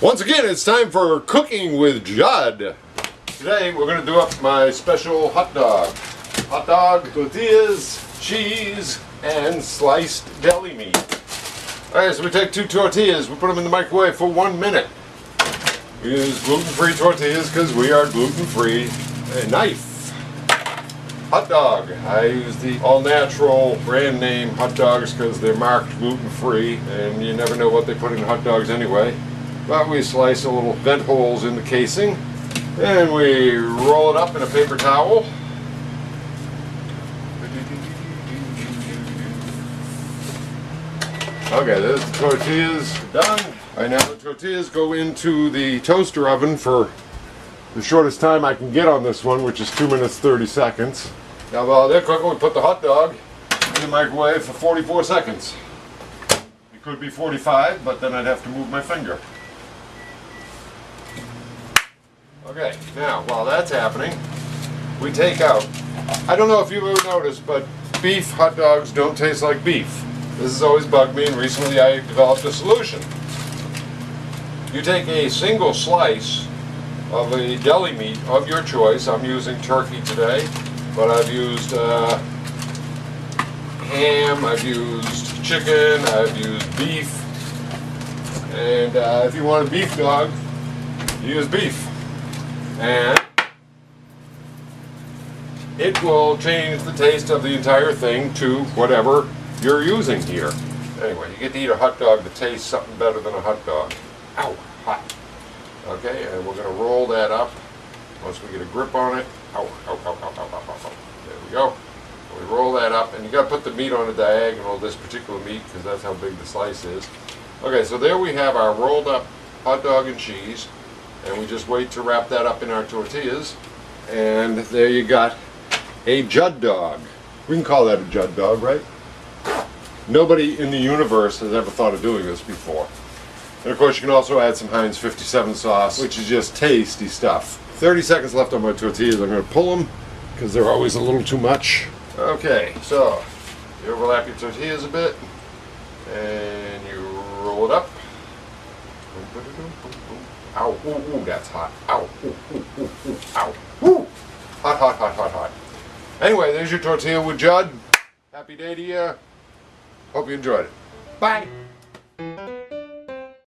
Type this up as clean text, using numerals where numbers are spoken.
Once again, it's time for Cooking with Jud. Today we're going to do up my special hot dog. Hot dog, tortillas, cheese, and sliced deli meat. Alright, so we take 2 tortillas, we put them in the microwave for 1 minute. We use gluten-free tortillas because we are gluten-free. A knife. Hot dog. I use the all-natural brand name hot dogs because they're marked gluten-free, and you never know what they put in hot dogs anyway. But we slice a little vent holes in the casing, and we roll it up in a paper towel. Okay, there's the tortillas done. Right now the tortillas go into the toaster oven for the shortest time I can get on this one, which is 2 minutes 30 seconds. Now while they're cooking, we put the hot dog in the microwave for 44 seconds. It could be 45, but then I'd have to move my finger. Okay, now while that's happening, we take out, I don't know if you've ever noticed, but beef hot dogs don't taste like beef. This has always bugged me, and recently I developed a solution. You take a single slice of a deli meat of your choice. I'm using turkey today, but I've used ham, I've used chicken, I've used beef, and if you want a beef dog, use beef. And it will change the taste of the entire thing to whatever you're using here. Anyway, you get to eat a hot dog that tastes something better than a hot dog. Ow, hot. Okay, and we're going to roll that up once we get a grip on it. Ow, ow, ow, ow, ow, ow, ow. There we go. We roll that up, and you got to put the meat on a diagonal, this particular meat, because that's how big the slice is. Okay, so there we have our rolled up hot dog and cheese, and we just wait to wrap that up in our tortillas, and there you got a Jud dog. We can call that a Jud dog, right? Nobody in the universe has ever thought of doing this before. And of course you can also add some Heinz 57 sauce, which is just tasty stuff. 30 seconds left on my tortillas. I'm going to pull them because they're always a little too much. Okay, so you overlap your tortillas a bit and you roll it up. Ow, ooh, ooh, that's hot. Ow, ooh, ooh, ooh, ooh, ow. Woo! Hot, hot, hot, hot, hot. Anyway, there's your tortilla with Jud. Happy day to you. Hope you enjoyed it. Bye.